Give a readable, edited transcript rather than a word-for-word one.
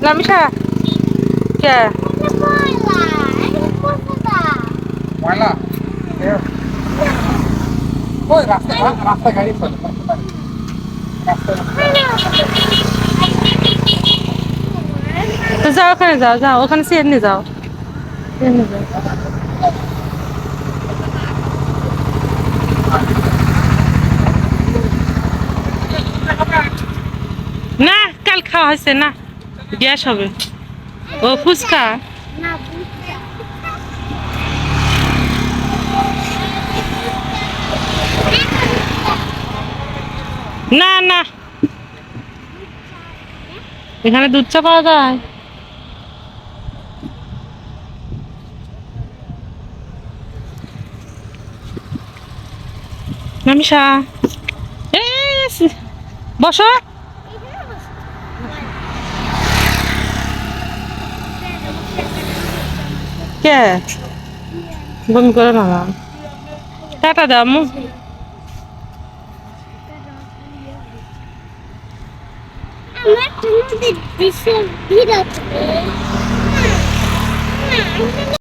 নামিসা কে ময়লা ওই রাস্তা রাস্তা গাড়ি চলে তো যাও ওখানে যাও যাও ওখানে চেয়ার নিয়ে যাও না কাল খাওয়া হয়েছে না গ্যাস হবে ও ফুচকা না না এখানে দুধ চা পাওয়া যায় নামিসা বসো কে বমি করে না টাটা দাও আম্মু আমার তো নদীর দৃশ্য ভিড় আছে